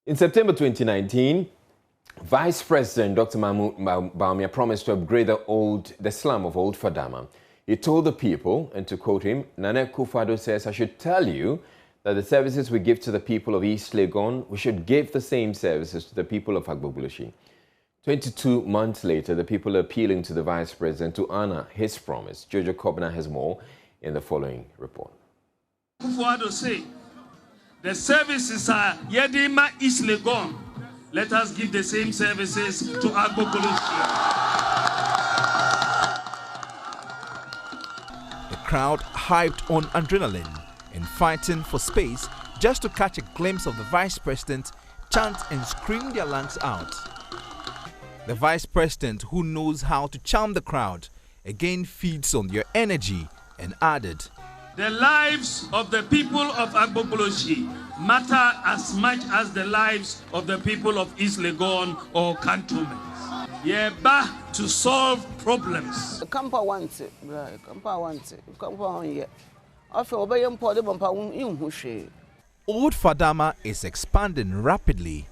In September 2019, Vice President Dr. Mahmoud Bawumia promised to upgrade the slum of Old Fadama. He told the people, and to quote him, Nana Akufo-Addo says, "I should tell you that the services we give to the people of East Legon, we should give the same services to the people of Agbogbloshie." 22 months later, the people are appealing to the Vice President to honor his promise. Jojo Kobna has more in the following report. Akufo-Addo say, the services are Yedima East Legon. Let us give the same services to Agbogbloshie. The crowd hyped on adrenaline and fighting for space just to catch a glimpse of the Vice President chant and scream their lungs out. The Vice President, who knows how to charm the crowd, again feeds on their energy and added, "The lives of the people of Agbogbloshie matter as much as the lives of the people of East Legon or cantonments. Yeah, back to solve problems." Kampa wants it, right? Kampa wants it. Kampa on yet. Old Fadama is expanding rapidly,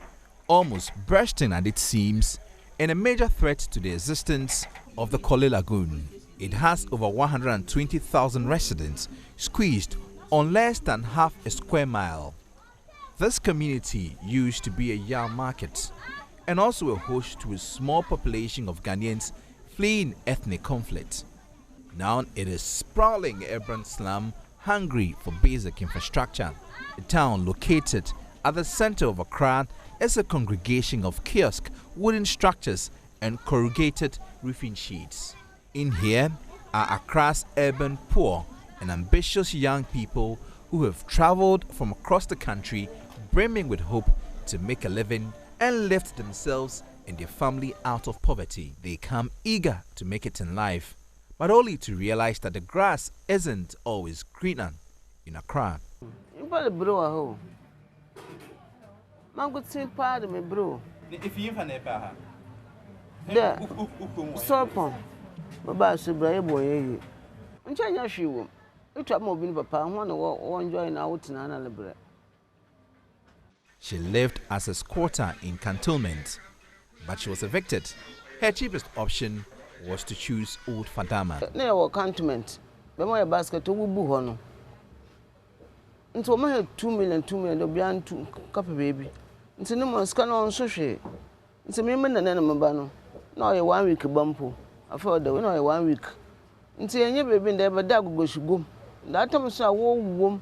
almost bursting at its seams, and a major threat to the existence of the Korle Lagoon. It has over 120,000 residents squeezed on less than half a square mile. This community used to be a yam market and also a host to a small population of Ghanaians fleeing ethnic conflict. Now it is sprawling urban slum, hungry for basic infrastructure. The town, located at the center of Accra, is a congregation of kiosk, wooden structures and corrugated roofing sheets. In here are Accra's urban poor and ambitious young people who have traveled from across the country, brimming with hope to make a living and lift themselves and their family out of poverty. They come eager to make it in life, but only to realize that the grass isn't always greener in Accra. If you have there, Sorpon, Baba Subra boy. Uncha she wom. It was more papa, one join out in Anna Libre. She lived as a squatter in cantonment, but she was evicted. Her cheapest option was to choose Old Fadama. Near our cantonment, but my basket to Wubu Hono. And so I had 2 million of beyond 2 copper baby. It's a number of scan on sushi. It's a member and animal. No, a 1 week bumpo. I thought there were no 1 week. Until I never been there, but that go should go. That time I saw a womb.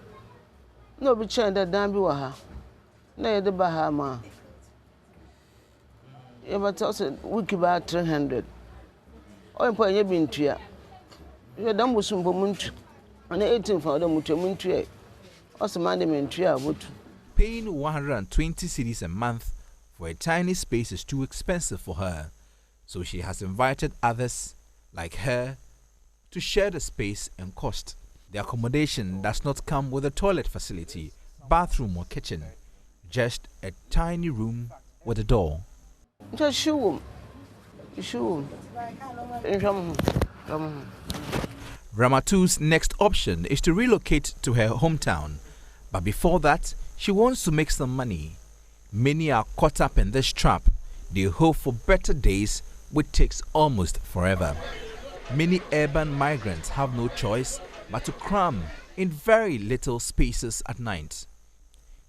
No be chained that damn be her. No, the Bahama. You but also week about 300. Oh, I'm putting you been to ya. You're done with some moment. And 18 for them with your muntree. Also, mandate tree. Paying 120 cedis a month for a tiny space is too expensive for her, so she has invited others like her to share the space and cost. The accommodation does not come with a toilet facility, bathroom or kitchen, just a tiny room with a door. Just shoe. Ramatu's next option is to relocate to her hometown, but before that, she wants to make some money. Many are caught up in this trap. They hope for better days, which takes almost forever. Many urban migrants have no choice but to cram in very little spaces at night.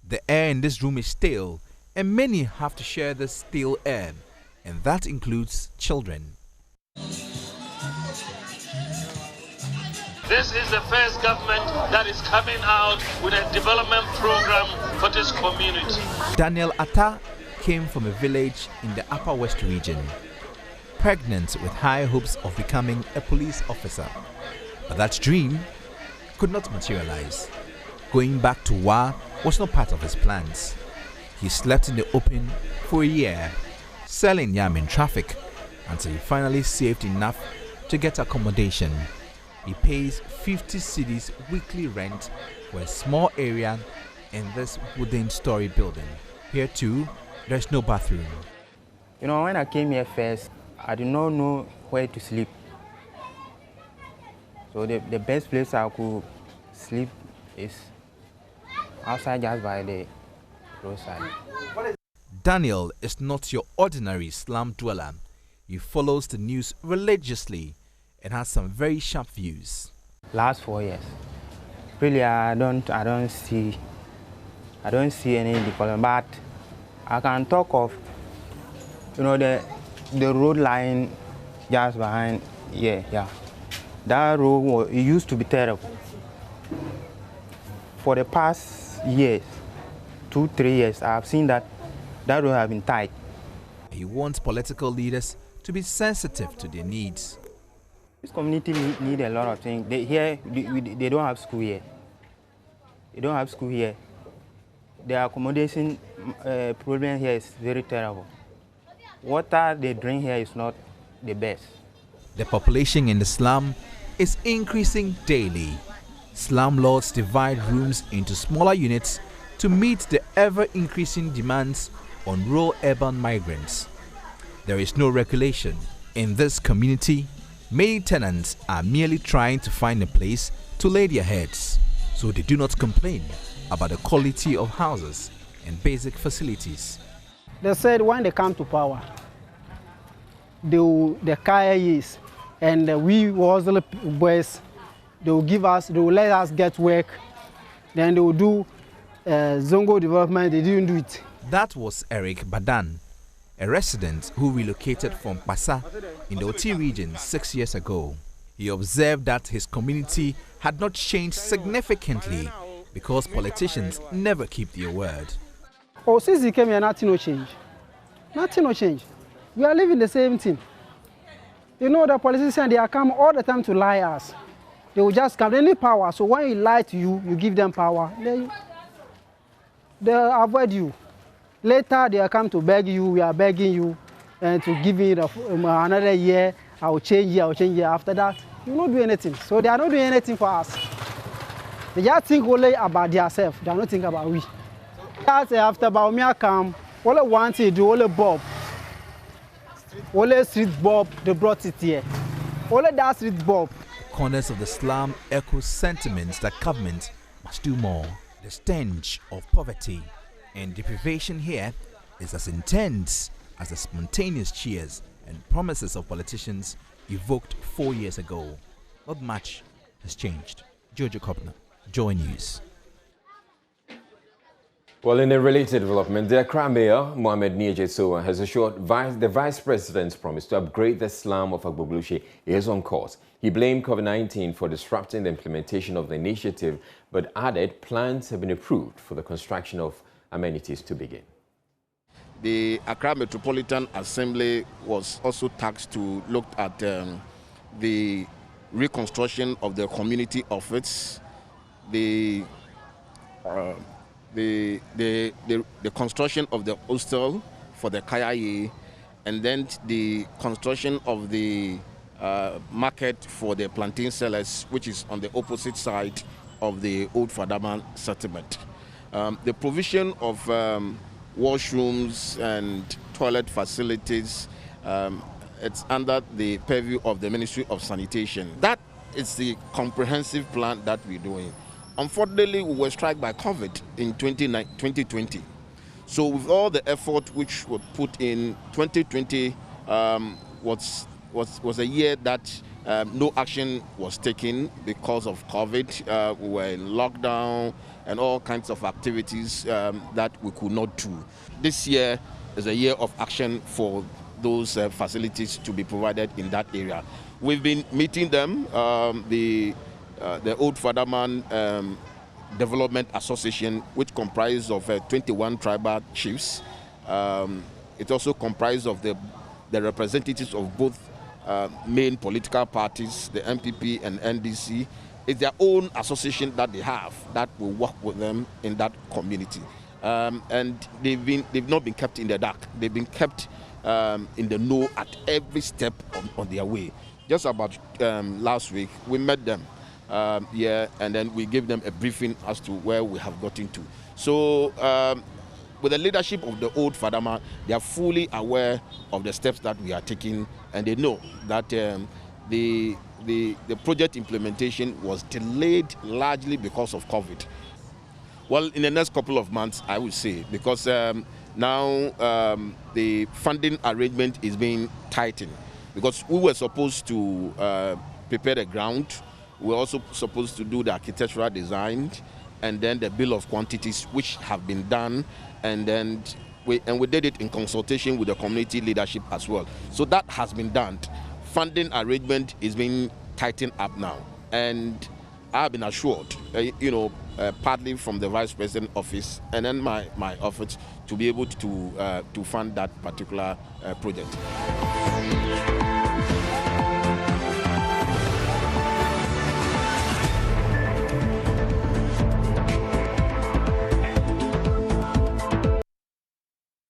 The air in this room is stale, and many have to share this stale air, and that includes children. This is the first government that is coming out with a development program for this community. Daniel Atta came from a village in the Upper West region, pregnant with high hopes of becoming a police officer. But that dream could not materialize. Going back to Wa was not part of his plans. He slept in the open for a year, selling yam in traffic, until he finally saved enough to get accommodation. He pays 50 cedis weekly rent for a small area in this wooden story building. Here too, there's no bathroom. You know, when I came here first, I did not know where to sleep. So the best place I could sleep is outside, just by the roadside. Daniel is not your ordinary slum dweller. He follows the news religiously and has some very sharp views. Last 4 years, really, I don't see any development, but I can talk of, the road line just behind here, yeah. That road, it used to be terrible. For the past years, 2-3 years, I've seen that road has been tight. He wants political leaders to be sensitive to their needs. This community need a lot of things. They don't have school here. They don't have school here. The accommodation problem here is very terrible. Water they drink here is not the best. The population in the slum is increasing daily. Slumlords divide rooms into smaller units to meet the ever-increasing demands on rural urban migrants. There is no regulation. In this community, many tenants are merely trying to find a place to lay their heads, so they do not complain about the quality of houses and basic facilities. They said when they come to power, the KIAs and we Wazale boys, they will let us get work, then they will do Zongo development. They didn't do it. That was Eric Badan, a resident who relocated from Pasa in the Oti region 6 years ago. He observed that his community had not changed significantly because politicians never keep their word. Oh, since he came here, nothing no change. Nothing no change. We are living the same thing. You know, the politicians, they are come all the time to lie us. They will just come, they need power. So when you lie to you, you give them power. They avoid you. Later, they will come to beg you, we are begging you, and to give you another year, I will change here. After that, you will not do anything. So they are not doing anything for us. They just think only about themselves. They are not thinking about we. After Baumia come, all they want to do, only Bob. Only street Bob, they brought it here. Only that street Bob. Corners of the slum echo sentiments that government must do more. The stench of poverty and deprivation here is as intense as the spontaneous cheers and promises of politicians evoked 4 years ago. Not much has changed. Jojo Kopner, Joy News. Well, in a related development, the Accra Mayor, Mohamed Niaje-Sowa, has assured the Vice President's promise to upgrade the slum of Agbogbloshie is on course. He blamed COVID-19 for disrupting the implementation of the initiative, but added plans have been approved for the construction of amenities to begin. The Accra Metropolitan Assembly was also tasked to look at the reconstruction of the community office, the construction of the hostel for the KIA, and then the construction of the market for the plantain sellers, which is on the opposite side of the old Fadama settlement. The provision of washrooms and toilet facilities, it's under the purview of the Ministry of Sanitation. That is the comprehensive plan that we're doing. Unfortunately, we were struck by COVID in 2020. So with all the effort which was put in, 2020 was a year that no action was taken because of COVID. We were in lockdown and all kinds of activities that we could not do. This year is a year of action for those facilities to be provided in that area. We've been meeting them, the Old Fadaman Development Association, which comprises of 21 tribal chiefs. It also comprises of the representatives of both main political parties, the MPP and NDC. It's their own association that they have that will work with them in that community. And they've not been kept in the dark. They've been kept in the know at every step on their way. Just about last week, we met them here, and then we gave them a briefing as to where we have gotten to. So with the leadership of the Old Fadama, they are fully aware of the steps that we are taking, and they know that the project implementation was delayed largely because of COVID. Well, in the next couple of months, I would say, because Now the funding arrangement is being tightened because we were supposed to prepare the ground. We were also supposed to do the architectural design and then the bill of quantities, which have been done, and then we did it in consultation with the community leadership as well. So that has been done. Funding arrangement is being tightened up now, and I've been assured, partly from the Vice President office and then my office, to be able to fund that particular project.